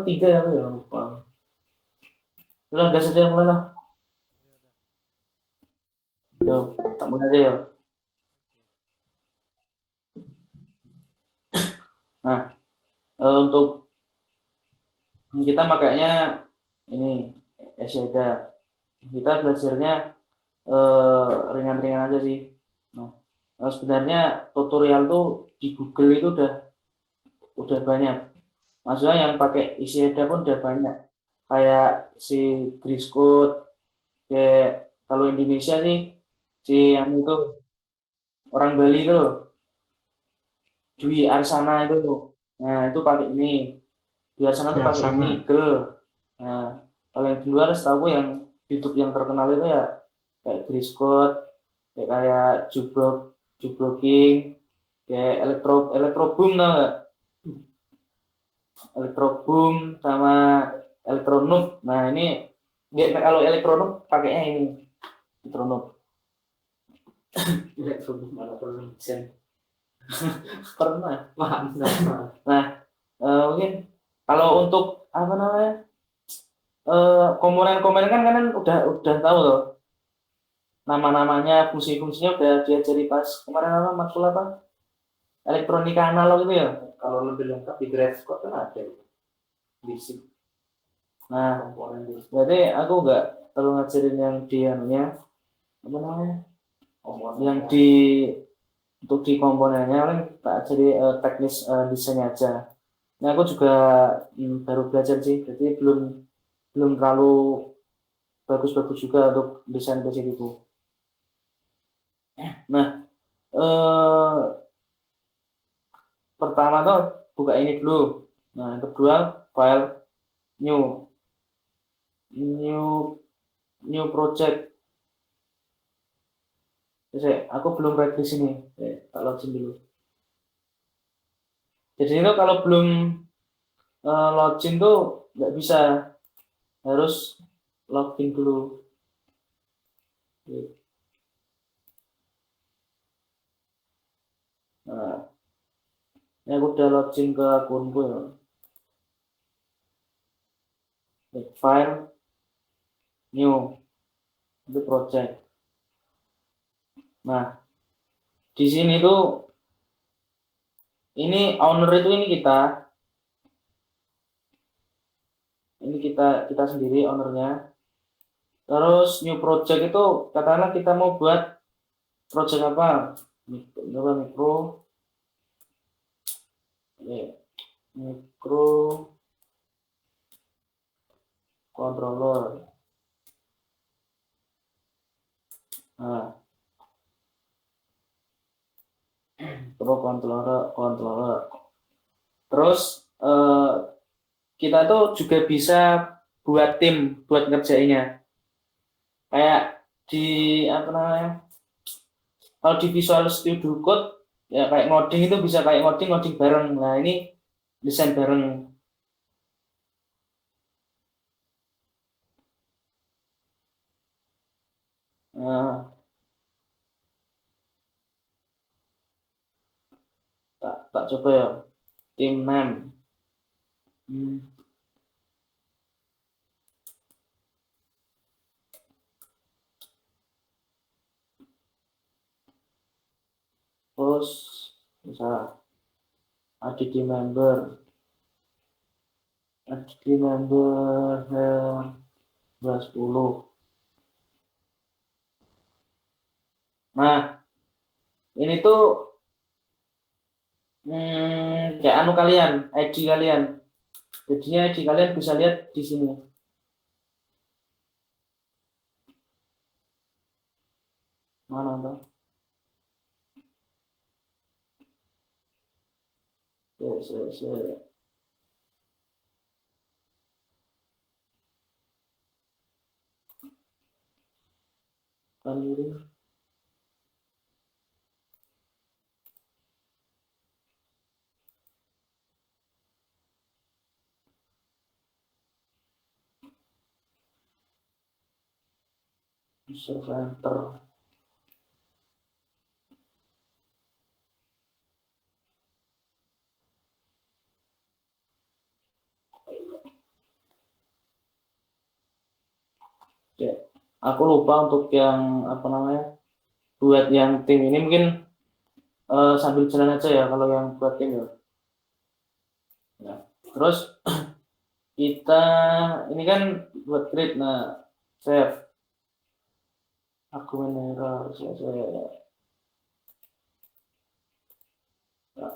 tiga ya, lupa. Udah gas aja mulai lah. Yo, tak mulai aja ya. Nah, untuk kita makanya ini Eseda. Kita belajarnya ringan-ringan aja sih. Nah, sebenarnya tutorial tuh di Google itu udah banyak. Maksudnya yang pakai Eseda pun udah banyak. Kayak si Chris Code, kayak kalau Indonesia sih si yang itu orang Bali itu Dwi Arsana itu. Nah, itu pakai ini. Dwi Arsana tuh Ya pakai ini sama. Eagle. Nah, kalau yang di luar setahu yang YouTube yang terkenal itu ya kayak Chris Code, kayak Jubroking, kayak Electro Boom tau nggak? Electro Boom sama Electronook. Nah ini kalau Electronook pakainya ini Electronook. Electronook malah production. Pernah. Paham. Nah, mungkin kalau untuk apa namanya komponen-komponen kan kalian udah tahu loh nama-namanya, fungsi-fungsinya udah diajari pas kemarin apa matkul apa elektronika analog itu ya. Kalau lebih lengkap di Graphcore kan ada basic. Nah, berarti aku nggak terlalu ngajarin yang di anunya apa namanya yang di untuk di komponennya paling tak ajari teknis desainnya aja. Nah aku juga baru belajar sih, jadi belum belum terlalu bagus-bagus juga untuk desain basic itu. Nah, eh, pertama tuh buka ini dulu. Nah, yang kedua file new new new project. Jadi, aku belum write di sini. Tak login dulu. Jadi itu kalau belum login tuh nggak bisa, harus login dulu. Nah, ini aku udah login ke akunku ya. File new itu project. Nah, di sini tuh ini owner itu ini kita sendiri ownernya. Terus new project itu katakanlah kita mau buat project apa? Mikro mikro controller. Nah, pro controller. Terus kita tuh juga bisa buat tim buat ngerjainnya. Kayak di apa namanya? Kalau di Visual Studio Code ya kayak ngoding itu bisa kayak ngoding bareng. Nah, ini desain bareng. Nah, tak coba ya. Tim name. Terus bisa add member add member 10. Nah, ini tuh kayak anu kalian, ID kalian. Jadinya ID kalian bisa lihat di sini. Mana tuh? Kan ini user center. Ya, aku lupa untuk yang apa namanya, buat yang tim ini mungkin sambil jalan aja ya kalau yang buat tim ya. Ya. Terus kita ini kan buat grid, nah save aku error saya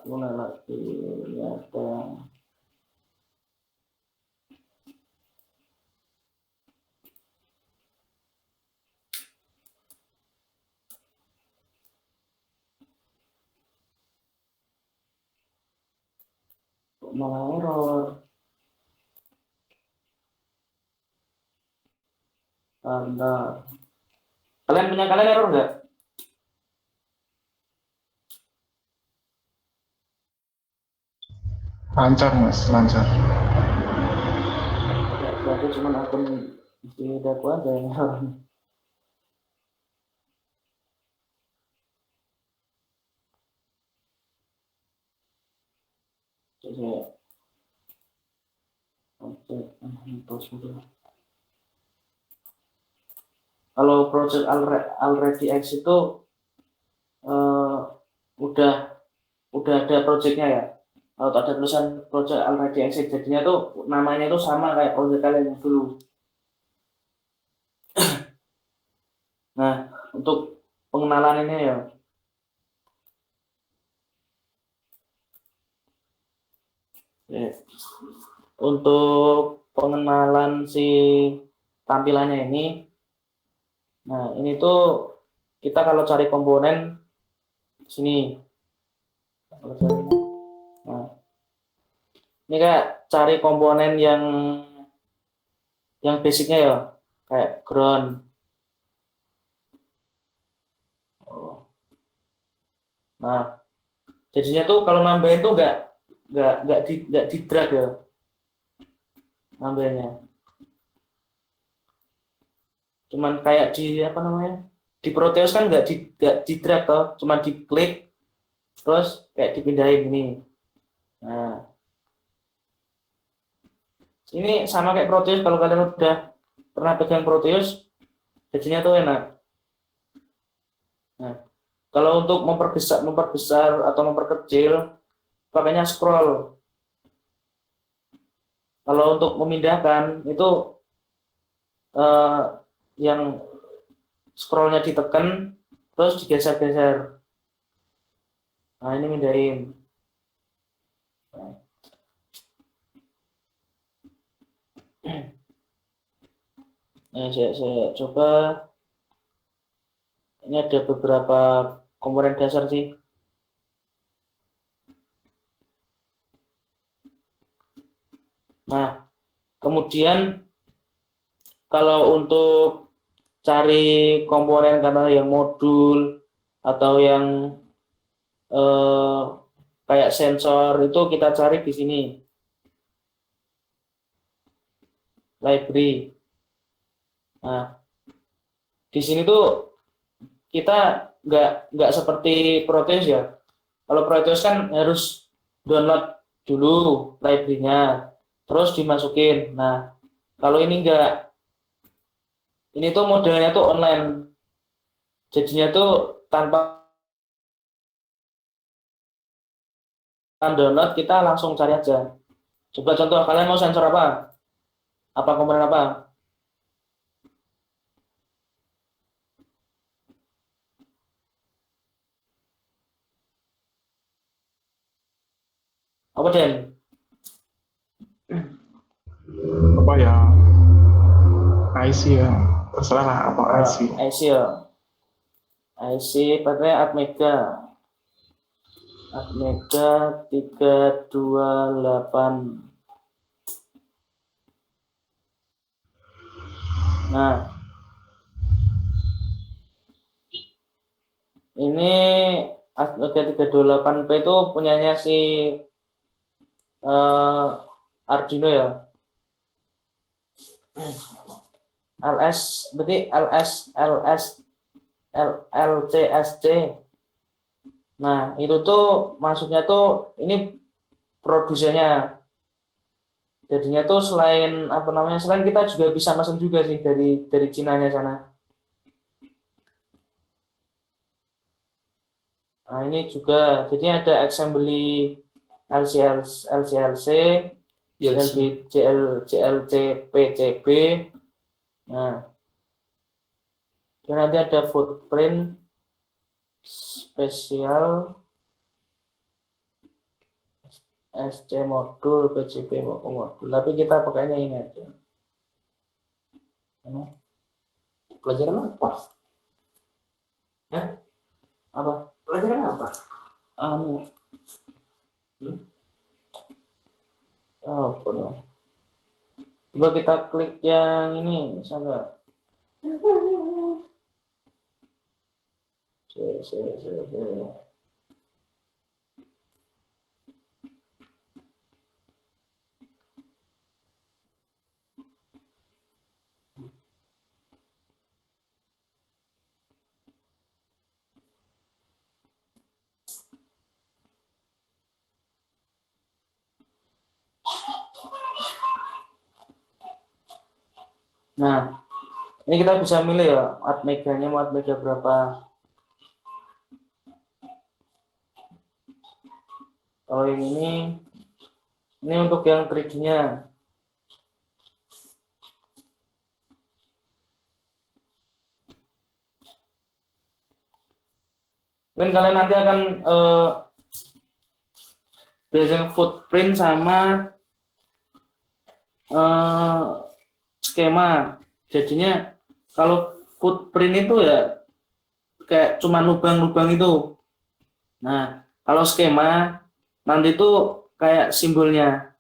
mulai lagi ya, malah error. Anda kalian punya kalian error nggak? Lancar mas, lancar. Ya, berarti cuma akun di daku aja yang error. Jadi oke, kalau project already X itu eh, udah ada projectnya ya. Kalau ada tulisan project already exit, jadinya tuh namanya tuh sama kayak project kalian yang dulu. Nah, untuk pengenalan ini ya, ya, untuk pengenalan si tampilannya ini, nah ini tuh kita kalau cari komponen sini, nah ini kayak cari komponen yang basicnya ya, kayak ground. Nah, jadinya tuh kalau nambahin tuh nggak di drag ya nambahnya. Cuman kayak di apa namanya, di Proteus kan nggak di drag toh, cuman diklik terus kayak dipindahin ini. Nah ini sama kayak Proteus, kalau kalian udah pernah pegang Proteus jadinya tuh enak. Nah kalau untuk memperbesar atau memperkecil pakainya scroll. Kalau untuk memindahkan itu eh, yang scrollnya ditekan terus digeser-geser. Nah ini mindahin. Nah, saya coba. Ini ada beberapa komponen dasar sih. Nah, kemudian kalau untuk cari komponen karena yang modul atau yang eh, kayak sensor itu kita cari di sini, library. Nah, di sini tuh kita nggak seperti Proteus ya. Kalau Proteus kan harus download dulu library-nya, terus dimasukin. Nah, kalau ini enggak, ini tuh modelnya tuh online. Jadinya tuh tanpa download kita langsung cari aja. Coba contoh, kalian mau sensor apa? Apa komponen apa? Apa Den? Apa ya? IC ya, terserah lah apa IC. IC ya. IC pakai Atmega. Atmega 328. Nah, ini Atmega 328P itu punyanya si Arduino ya. LS berarti LCSC. Nah, itu tuh maksudnya tuh ini produsennya. Jadinya tuh selain apa namanya, selain kita juga bisa mesen juga sih dari Cina-nya sana. Nah ini juga, jadi ada assembly LCLC, DLC. JLC, PCB. Nah, dan nanti ada footprint spesial, SC modul, PCB modul. Tapi kita pakainya ini aja. Pelajaran apa? Ya? Apa? Pelajaran apa? Anu. Oh, bodoh. Coba kita klik yang ini, misalnya. Nah, ini kita bisa milih ya, watt meganya watt mega berapa. Kalau yang ini untuk yang 3D-nya. Mungkin kalian nanti akan biasanya footprint sama skema. Jadinya kalau footprint itu ya kayak cuma lubang-lubang itu. Nah, kalau skema nanti itu kayak simbolnya.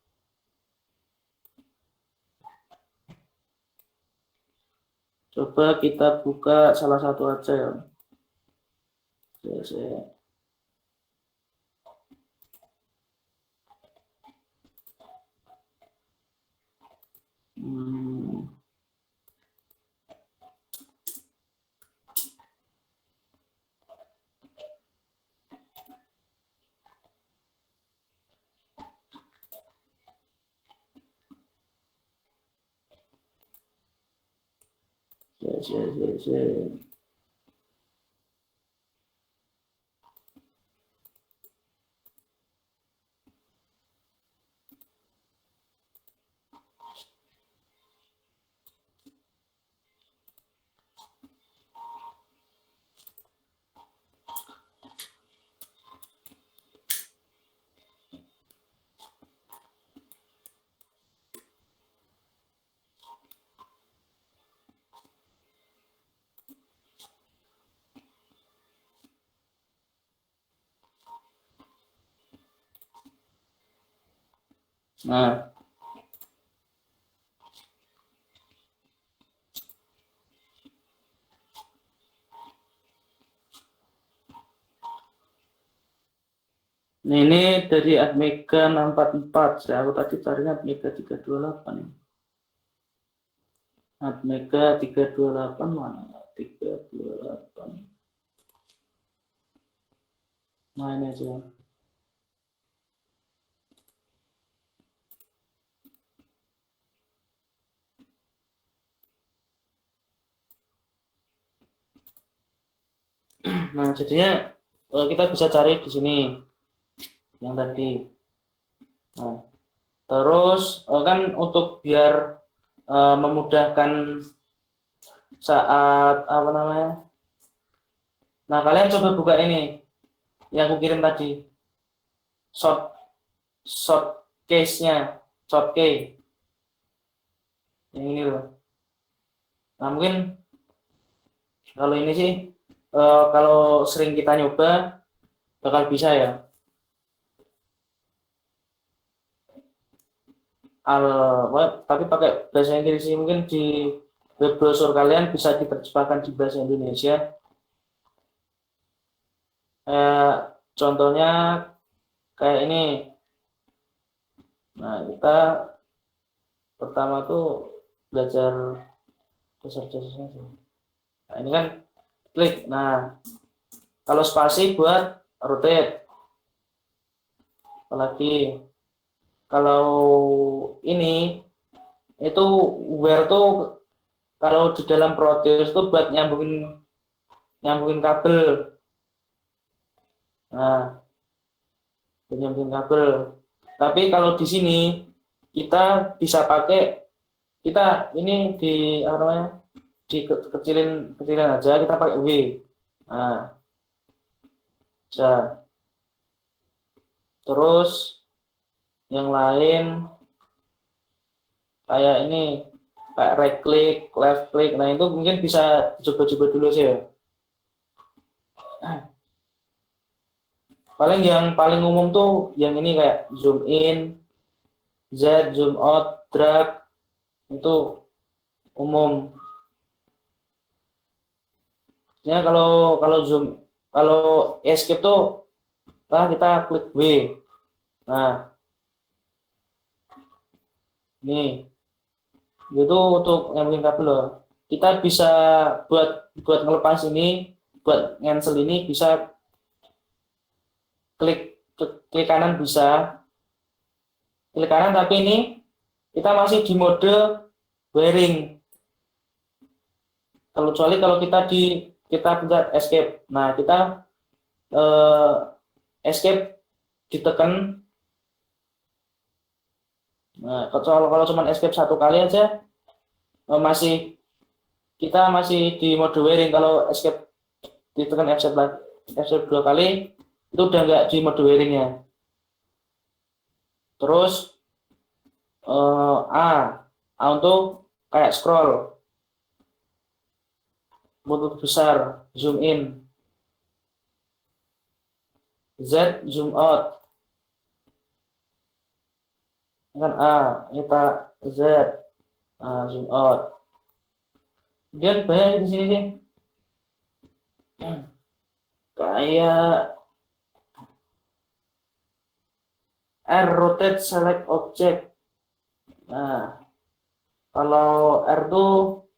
Coba kita buka salah satu aja ya. Nah, ini dari Atmega 644. Aku tadi carinya Atmega 328 ini. Atmega 328 mana? 328. Nah, ini aja. Nah, jadinya kita bisa cari di sini yang tadi. Nah, terus kan untuk biar memudahkan saat apa namanya. Nah, kalian coba buka ini yang aku kirim tadi. Short case-nya, short key. Yang ini loh. Nah, mungkin kalau ini sih kalau sering kita nyoba bakal bisa ya. Tapi pakai bahasa Inggris sih, mungkin di web browser kalian bisa diterjemahkan di bahasa Indonesia. Contohnya kayak ini. Nah, kita pertama tuh belajar dasar-dasarnya sih. Nah, ini kan klik. Nah, kalau spasi buat rotate. Apalagi kalau ini itu wear tuh kalau di dalam Proteus tuh buat nyambungin kabel. Nah, buat nyambungin kabel. Tapi kalau di sini kita bisa pakai kita ini di apa namanya kecilin aja kita pakai W. Nah, bisa. Terus yang lain kayak ini kayak right click, left click. Nah, itu mungkin bisa coba-coba dulu sih ya. Paling yang paling umum tuh yang ini kayak zoom in, Z, zoom out, drag itu umum. Ya kalau escape tuh kita klik W. Nah, ini itu untuk nyambungin kabel loh. Kita bisa buat ngelepas ini, buat cancel ini bisa klik kanan bisa. Klik kanan tapi ini kita masih di mode wiring. Kecuali kalau kita pencet escape. Nah, kita escape ditekan. Nah, kalau cuma escape satu kali aja kita masih di mode wiring. Kalau escape ditekan escape 2 kali itu udah nggak di mode wiringnya. Terus A untuk kayak scroll, mode besar, zoom in, Z zoom out, kan A, kita Z, zoom out. Kemudian banyak di sini sih, kayak R rotate select object. Nah, kalau R tuh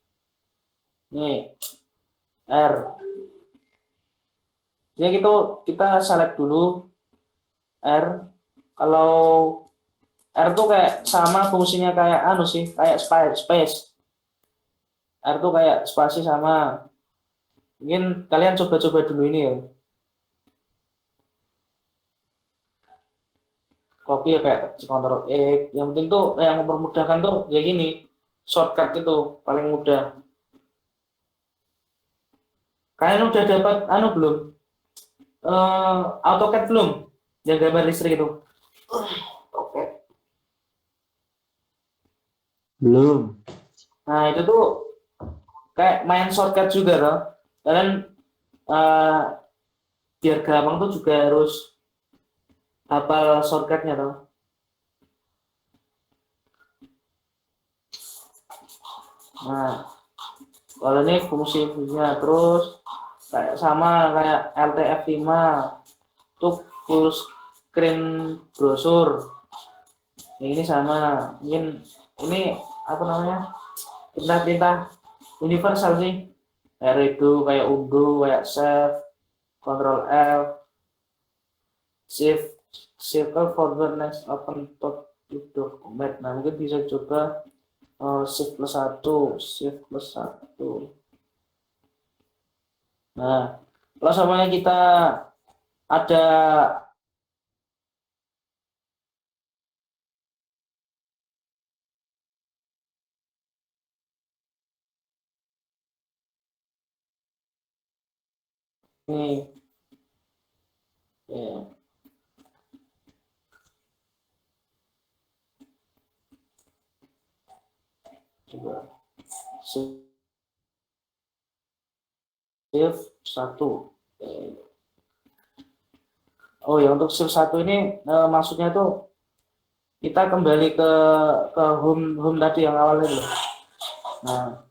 nih R. Jadi kita select dulu R. Kalau R tuh kayak sama fungsinya kayak sih, kayak space. R tuh kayak spasi sama. Mungkin kalian coba-coba dulu ini ya. Copy ya kayak Ctrl X. Yang penting tuh yang mempermudahkan tuh ya gini. Shortcut itu paling mudah. Kalian udah dapat belum? AutoCAD belum? Yang gambar listrik itu. Oke. Belum. Nah, itu tuh kayak main shortcut juga loh. Kalian biar gampang tuh juga harus hafal shortcutnya loh. Nah, kalau ini fungsinya terus kayak sama kayak LTF5 tuh full screen brosur. Ini sama, mungkin ini apa namanya? Perintah universal sih. Kayak redo, kayak undo, kayak save, Ctrl F, save forward next open top document. Nah, mungkin bisa coba shift plus 1. Nah, kalau samanya kita ada nih ya. Coba shift 1. Oh ya, untuk shift 1 ini maksudnya tuh kita kembali ke home tadi yang awal itu. Nah,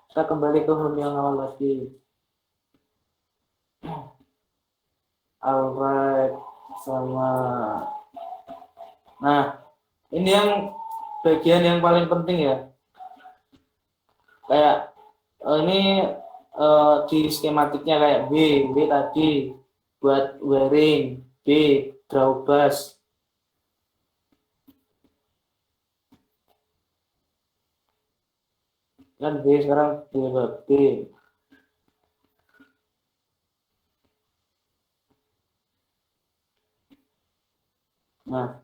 kita kembali ke home yang awal tadi. Alright, sama. Nah, ini yang bagian yang paling penting ya. Kayak ini di skematiknya kayak W tadi buat wiring, B draw bus. kan B sekarang penyebab B. Nah,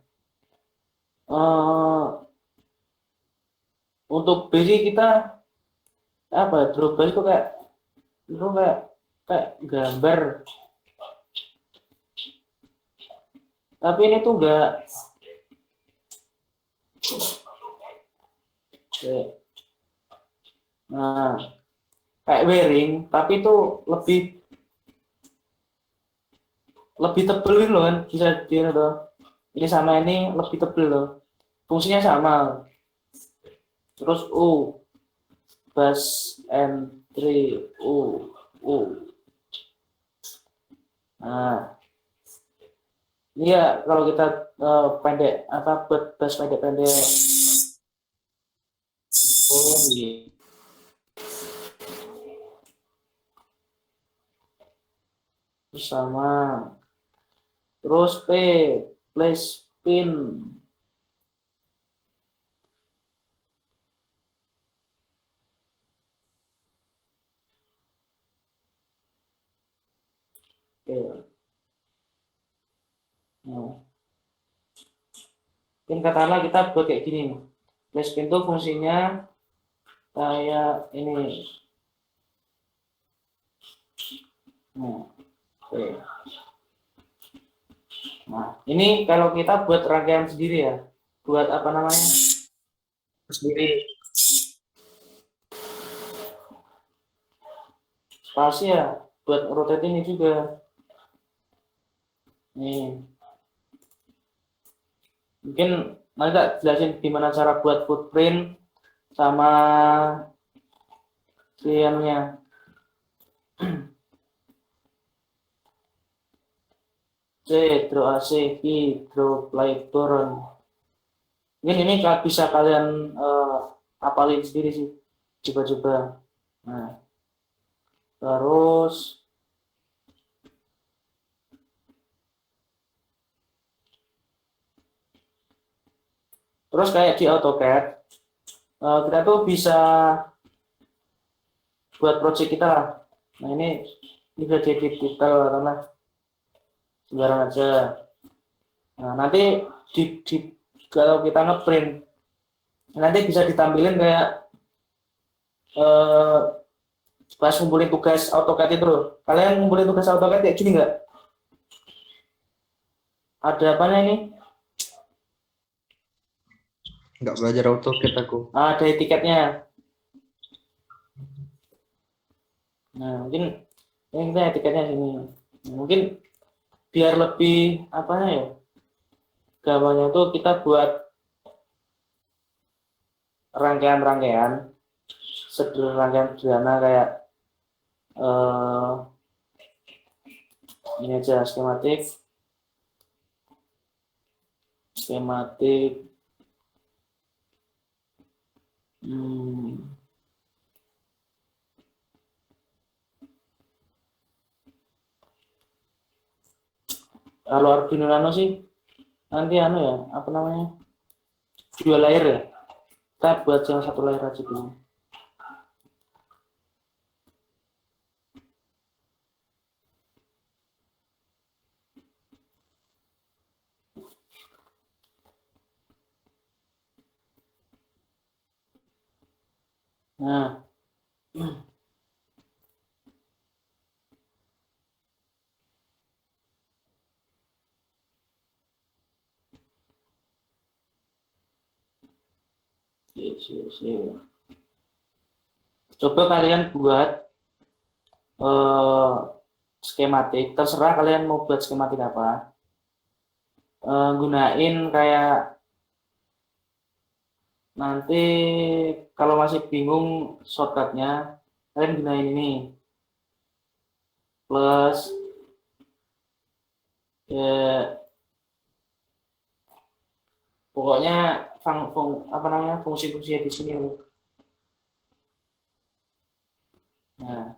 eh, untuk B sih kita apa ya, drawback itu kayak gambar, tapi ini tuh enggak nah kayak wearing, tapi itu lebih tebel gitu loh kan, bisa dilihat loh. Ini sama ini lebih tebel loh, fungsinya sama. Terus U bass and three U. Nah, ini ya kalau kita pendek apa buat bass pendek-pendek. Oh iya. Sama. Terus P play spin. Oke. Nah, mungkin katakanlah kita buat kayak gini. Play spin itu fungsinya kayak ini. Nah, oke. Nah, ini kalau kita buat rangkaian sendiri ya, buat apa namanya sendiri. Pasti ya, buat rotate ini juga. Nih, mungkin nanti tak jelasin gimana cara buat footprint sama kliennya. C, draw AC, P, draw play turn. Mungkin ini bisa kalian hafalin sendiri sih, coba-coba. Nah, terus kayak di AutoCAD, kita tuh bisa buat project kita lah. Nah ini bisa jadi detail karena sembarang aja. Nah nanti kalau kita ngeprint, nanti bisa ditampilin kayak pas ngumpulin tugas AutoCAD itu loh. Kalian ngumpulin tugas AutoCAD kayak gini nggak? Ada apanya ini? Nggak belajar AutoCAD aku. Ada etiketnya. Nah mungkin ini kita etiketnya sini. Nah, mungkin biar lebih apa ya? Gampangnya tuh kita buat rangkaian sederhana kayak ini aja skematik kalau Arduino Nano sih nanti anu ya apa namanya 2 layer ya, kita buat yang 1 layer aja dulu. Nah coba kalian buat skematik, terserah kalian mau buat skematik apa, gunain kayak nanti kalau masih bingung shortcutnya kalian gunain ini plus pokoknya apa namanya fungsi-fungsi di sini. Nah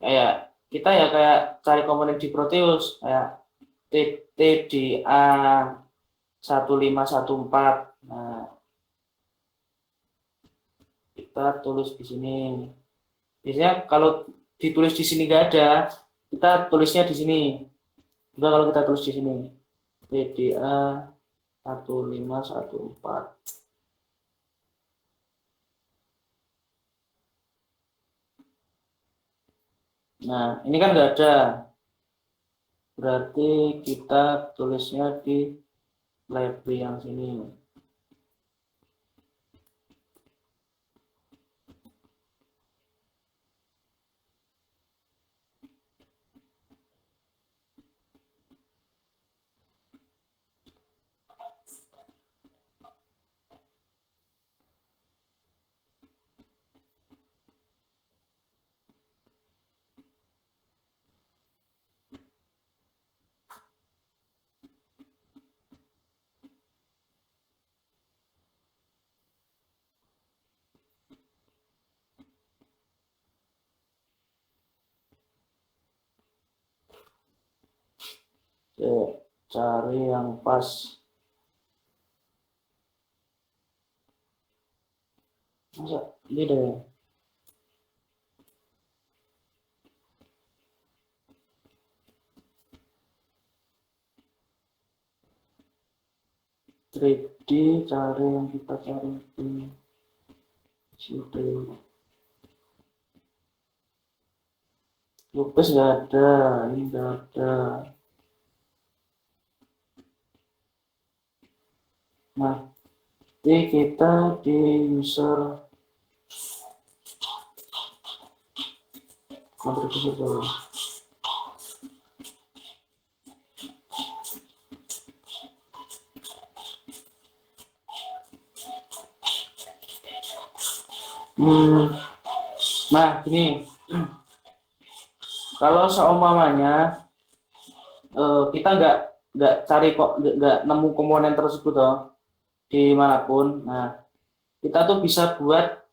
kayak kita ya kayak cari komponen di Proteus kayak TDA 1514. Nah kita tulis di sini. Biasanya kalau ditulis di sini nggak ada, kita tulisnya di sini. Juga kalau kita tulis di sini, PDA 1514. Nah, ini kan nggak ada. Berarti kita tulisnya di library yang sini. Oke, cari yang pas. Masa ini deh. D, cari yang kita cari di situ. Lupus nggak ada, ini nggak ada. Nah, jadi kita di user kontribusi dulu. Nah, gini. Kalau seumpamanya kita nggak cari kok nggak nemu komponen tersebut toh dimanapun. Nah, kita tuh bisa buat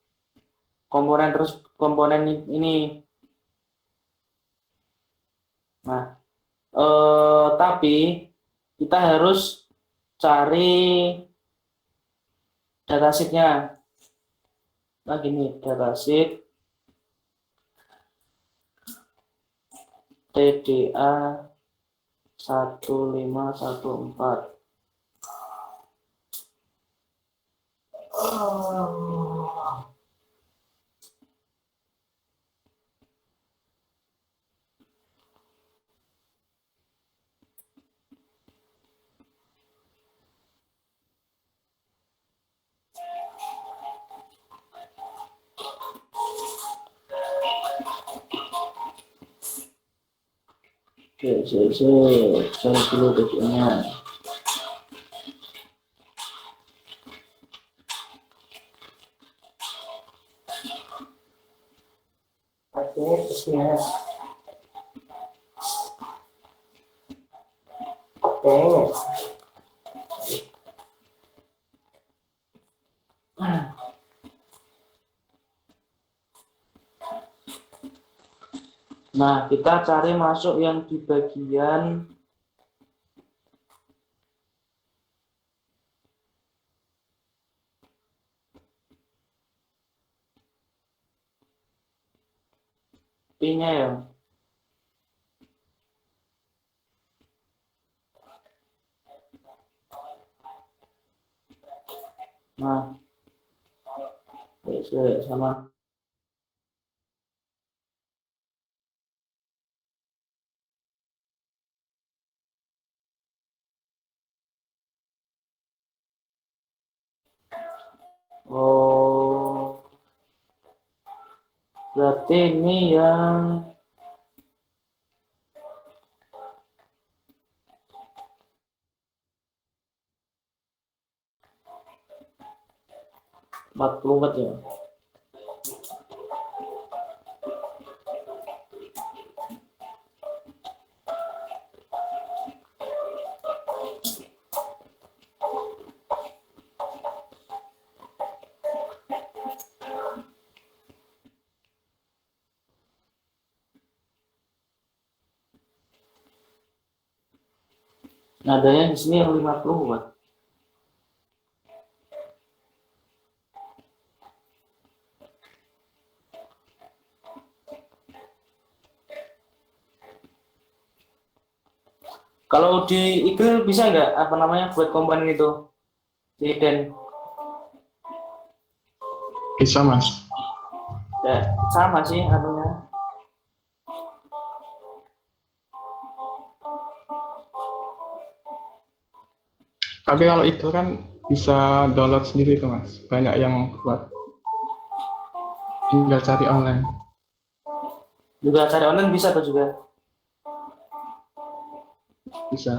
komponen ini. Nah, tapi kita harus cari datasheetnya. Nah, gini, datasheet TDA 1514. Oke, cari dulu titiknya. Oke, terusnya. Oke. Nah, kita cari masuk yang di bagian P-nya ya. Nah, sama. Oh, berarti ini yang empat puluh watt ya. Nadanya di sini yang 50 watt. Kalau di Eagle bisa nggak apa namanya buat komponen itu di Den? Bisa mas. Ya, sama sih anunya. Tapi kalau itu kan bisa download sendiri tuh mas. Banyak yang buat. Tinggal cari online. Juga cari online bisa tuh juga. Bisa.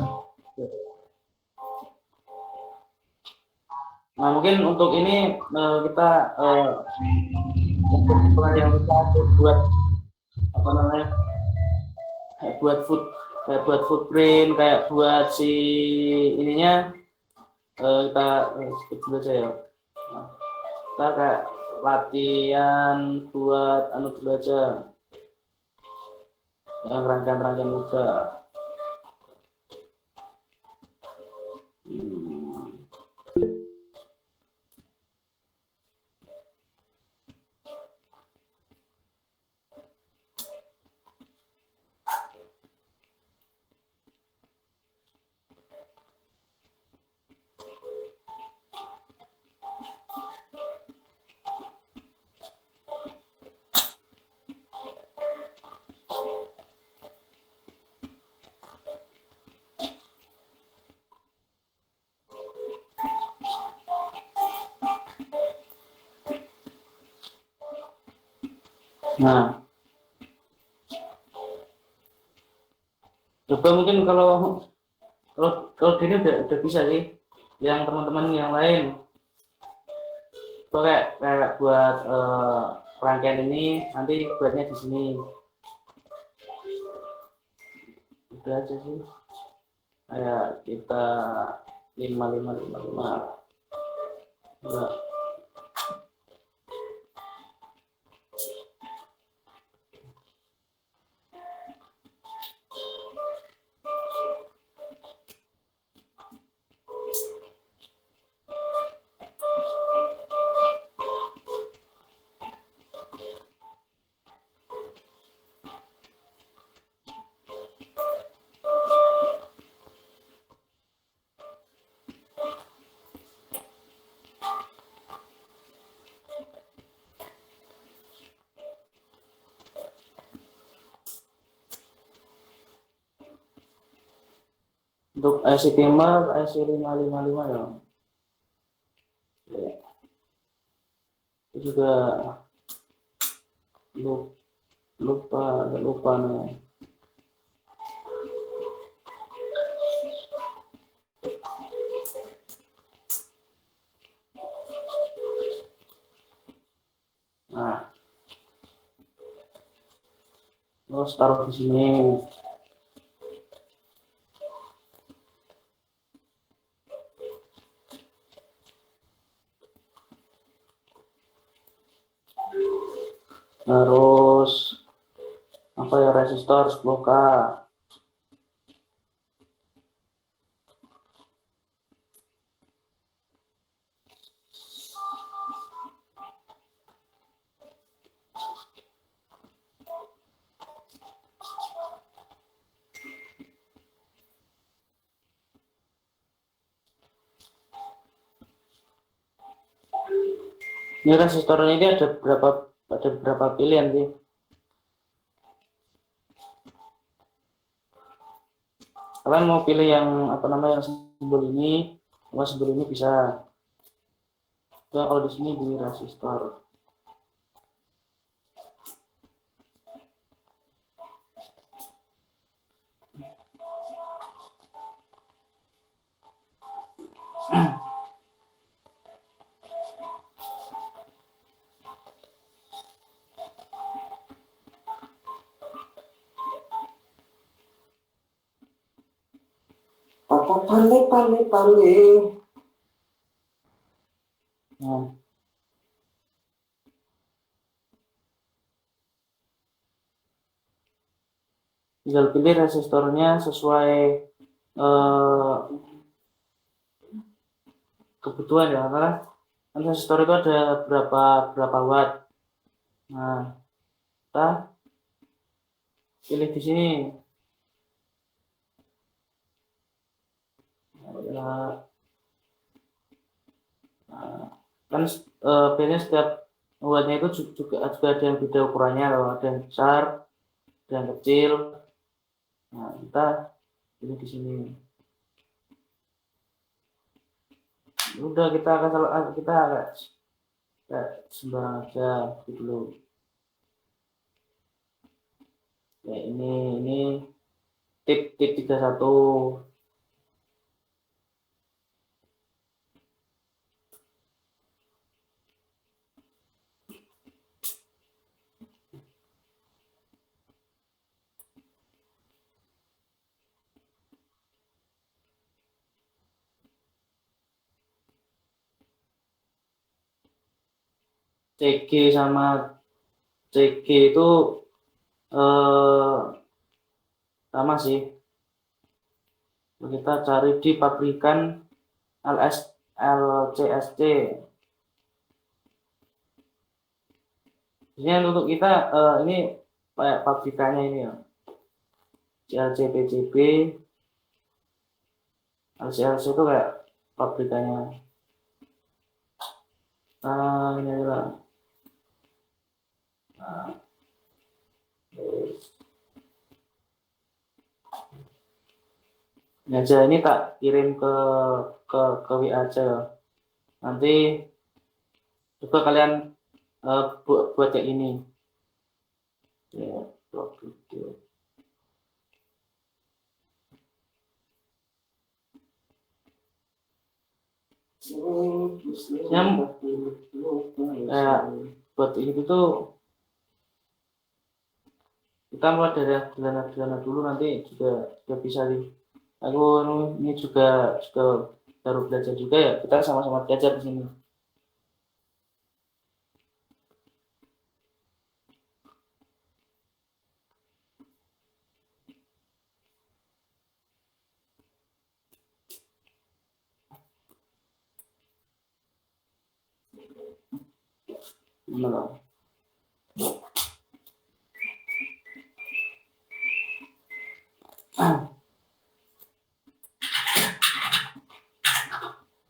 Nah mungkin untuk ini kita untuk yang kita buat apa namanya kayak buat footprint kayak buat si ininya kita skip dulu aja ya. Nah, kita kayak latihan buat anu dulu aja yang rangkaian-rangkaian juga. Nah, coba mungkin kalau gini udah bisa sih. Yang teman-teman yang lain, kayak buat rangkaian ini nanti buatnya di sini. Udah aja sih. Kayak kita 5555. Enggak. Untuk IC timer IC 555 ya. Ya. Itu juga lupa nih. Nah, terus taruh di sini. Terus apa ya, resistor 10K. Ini resistornya ini ada berapa pilihan sih? Kalian mau pilih yang apa namanya yang simbol ini bisa. Nah, kalau di sini di resistor. Pale. Nah, tinggal pilih resistornya sesuai eh, kebutuhan ya, karena kan resistor itu ada berapa watt. Nah, kita pilih di sini. Nah, kan biasanya setiap buatnya itu juga ada yang beda ukurannya loh, ada yang besar, ada yang kecil. Nah, kita ini di sini. Udah kita agak sembarang aja dulu. Ya ini tip 31. CG sama CG itu sama sih. Kita cari di pabrikan LCSC. Ini untuk kita ini kayak pabrikannya ini ya. CLC PCB, LCLC itu kayak pabrikannya. Ini adalah. Ini aja, ini tak kirim ke WA aja. Nanti coba kalian buat kayak ini. Ya, video. Buat ini tuh kita mulai dari sederhana dulu, nanti juga bisa nih. Aku ini juga baru belajar juga ya, kita sama-sama belajar di sini. Nah.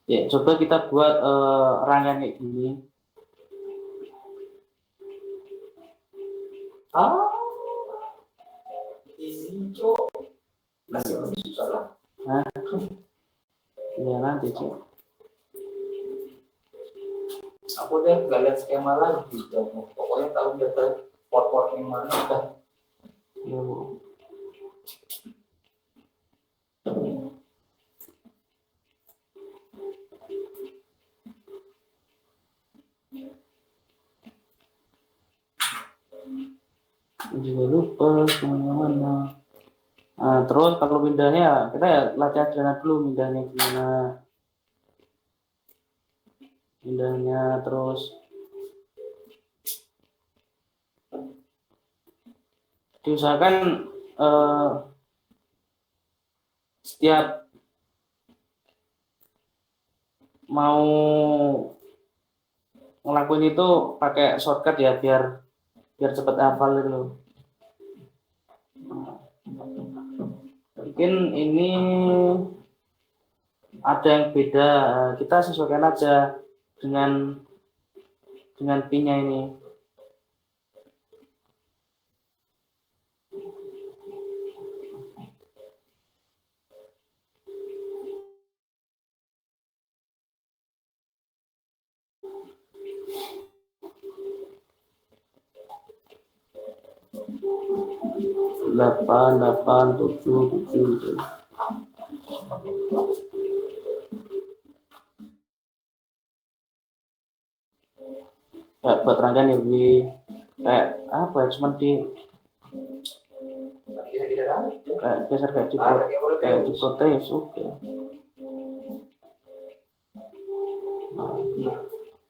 Ya, coba kita buat rangkaian kayak gini. Ini cok. Nah, ya nanti cok. Aku deh nggak lihat skema lagi, pokoknya tahu data port yang mana kan. Ya, Bu. Juga lupa kemana-mana. Nah, terus kalau pindahnya kita ya latihan sederhana dulu, pindahnya gimana, pindahnya. Terus diusahakan setiap mau ngelakuin itu pakai shortcut ya, biar cepat hafal gitu. Mungkin ini ada yang beda, kita sesuaikan aja dengan pinnya ini. Delapan tujuh. Kayak buat rangkaian ya, kayak apa ya, cuma di kayak geser kayak di protes. Oke. Nah,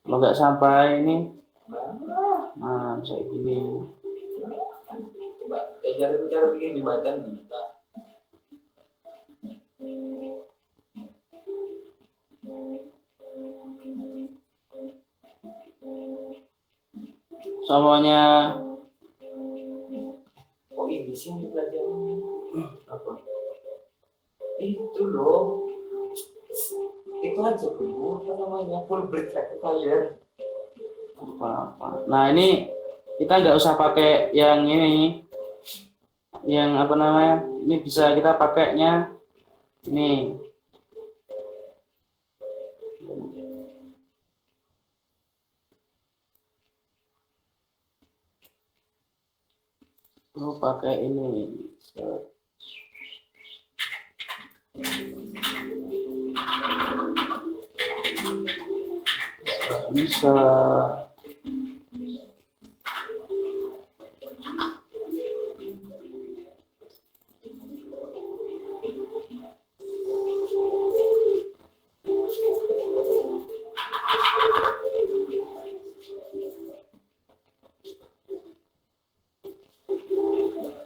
kalau nggak sampai ini, nah bisa gini. Coba cara bikin di badan kita. Semuanya. Oh ini sih yang belajar apa? Itu loh. itu aja bro, apa namanya, full break rectifier. Apa. Nah ini kita nggak usah pakai yang ini, yang apa namanya, ini bisa kita pakainya ini. Pakai ini. Bisa.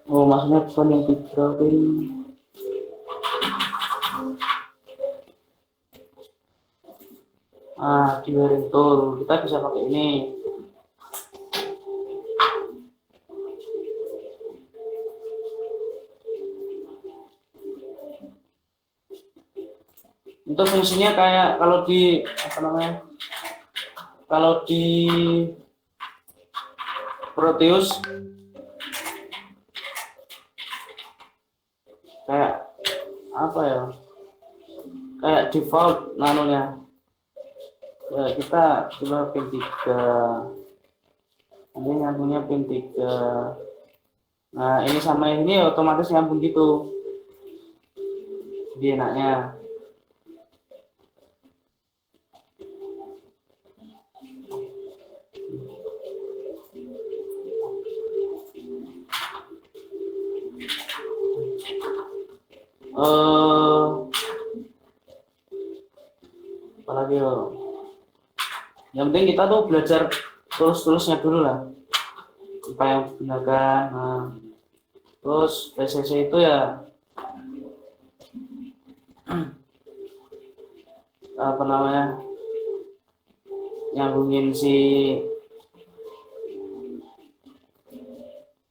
Oh, maksudnya bukan yang tiga ini. Di wearing tool kita bisa pakai ini. Itu fungsinya kayak kalau di apa namanya, kalau di Proteus kayak apa ya, kayak default nanunya ya, kita coba pin 3, ini nyambungnya pin 3. Nah ini sama ini otomatis nyambung gitu, jadi enaknya. Apalagi yang penting kita tuh belajar tools-toolsnya dulu lah, apa yang digunakan. Nah, terus PCC itu ya apa namanya, nyambungin si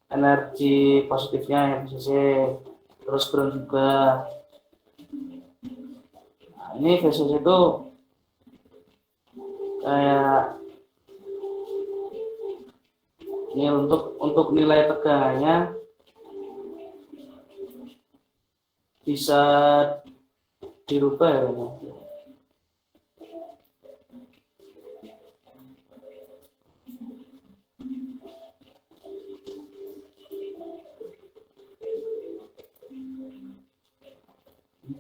energi positifnya ya PCC, terus ground juga. Nah, ini PCC itu kayak ini untuk nilai tegangannya bisa dirubah ya.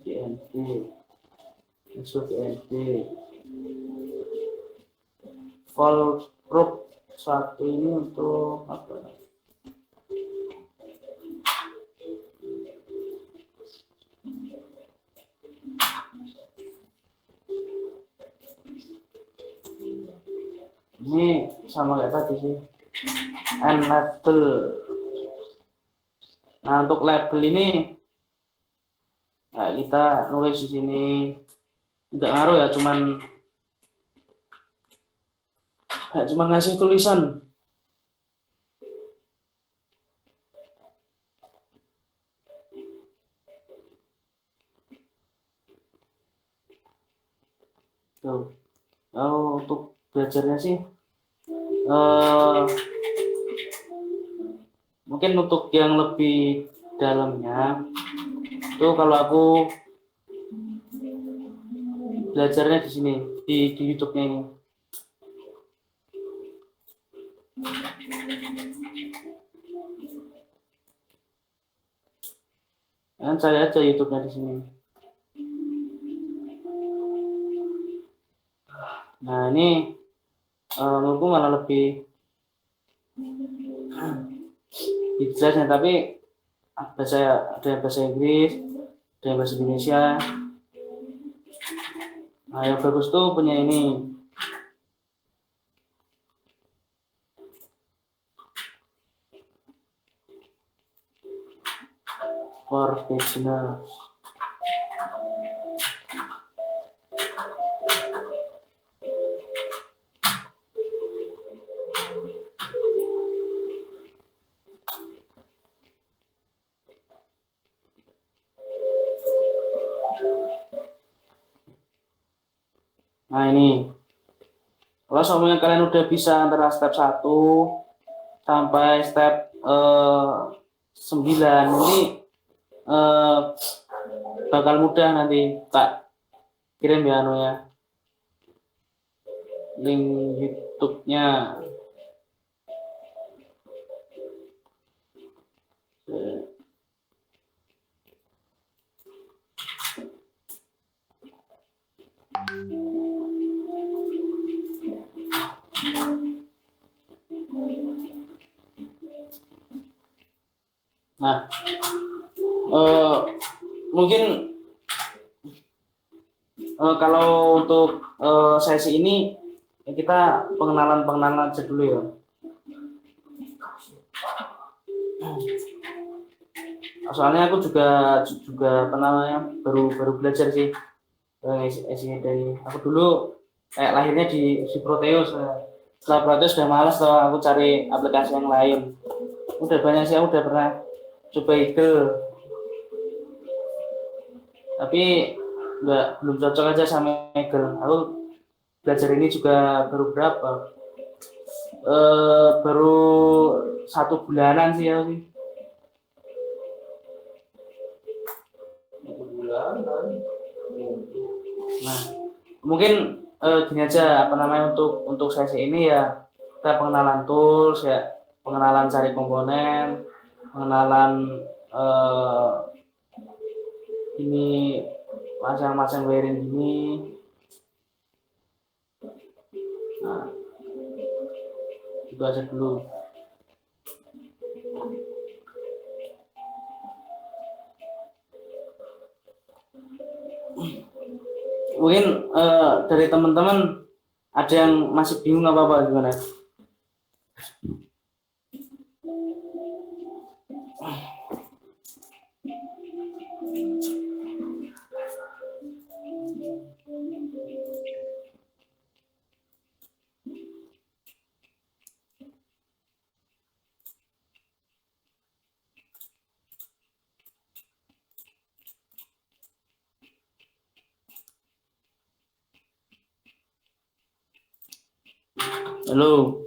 GNT, masuk GNT. Volt probe 1 ini untuk apa? Ini sama kayak tadi sih. And label. Nah untuk label ini, nah kita nulis di sini nggak ngaruh ya, cuman ngasih tulisan. Tuh. Kalau untuk belajarnya sih mungkin untuk yang lebih dalamnya tuh kalau aku belajarnya di sini di YouTube-nya ini. Kan saya aja YouTube-nya di sini. Nah ini menurutku malah lebih jelasnya, tapi ada yang bahasa Inggris, ada yang bahasa Indonesia. Nah yang bagus tuh punya ini. For beginners. Nah ini, kalau semuanya kalian udah bisa antara step 1 sampai step 9, ini eh, bakal mudah nanti tak kirim ya link YouTube-nya. Nah, mungkin kalau untuk sesi ini ya kita pengenalan aja dulu ya. Soalnya aku juga apa namanya baru belajar sih isinya dari aku dulu kayak lahirnya di Proteus. Setelah Proteus udah malas, setelah aku cari aplikasi yang lain. Udah banyak sih, aku udah pernah coba Eagle, tapi belum cocok aja sama Eagle. Aku belajar ini juga baru berapa? Baru 1 bulanan sih ya sih. Nah, mungkin gini aja apa namanya untuk sesi ini ya kita pengenalan tools ya, pengenalan cari komponen, pengenalan ini macam-macam wiring ini. Nah, itu aja dulu. Mungkin dari teman-teman ada yang masih bingung apa gimana? Halo.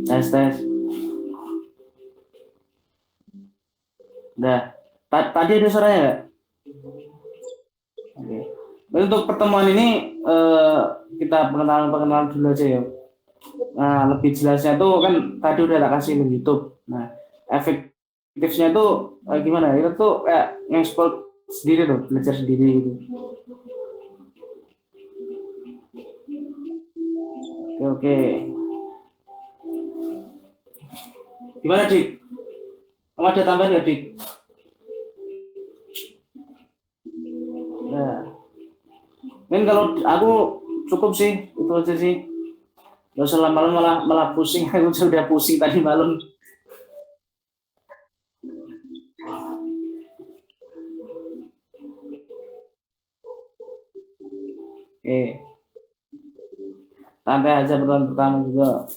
Tes. Udah. Tadi ada suaranya nggak? Oke. Untuk pertemuan ini kita pengenalan dulu aja ya. Nah, lebih jelasnya tuh kan tadi udah tak kasih link YouTube. Nah, efektifnya tuh gimana? Itu tuh kayak ngekspor sendiri tuh, belajar sendiri gitu. Oke. Gimana, Dik? Kamu ada tambahan nggak, Dik? Nah, kan kalau aku cukup sih, itu aja sih. Gak usah lama-lama malah pusing. Aku sudah pusing tadi malam. Oke. Santai aja pertama juga.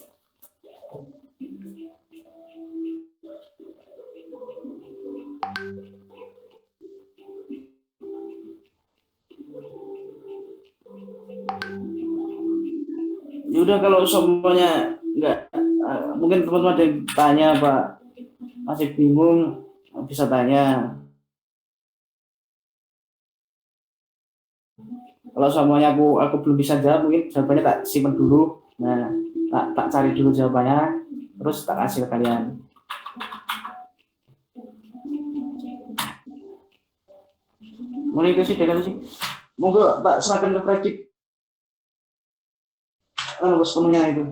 Ya udah, kalau semuanya enggak, mungkin teman-teman ada yang tanya Pak, masih bingung, bisa tanya. Kalau semuanya aku belum bisa jawab, mungkin jawabannya tak simpan dulu. Nah, tak cari dulu jawabannya, terus tak kasih ke kalian. Mulai itu sih, monggo tak serahkan ke Fredrik. Semuanya itu.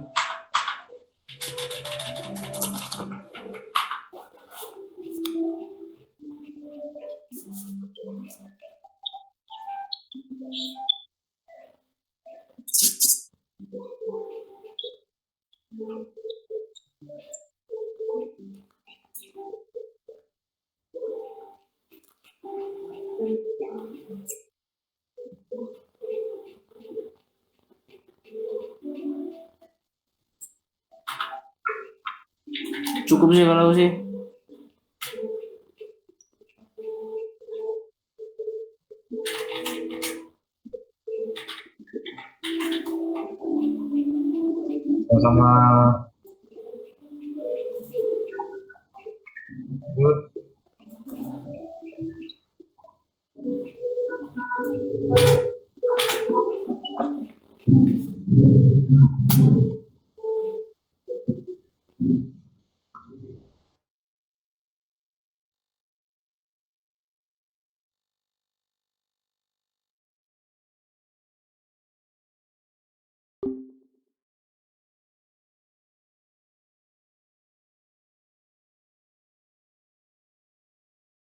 Cukup sih kalau sih. Sama good.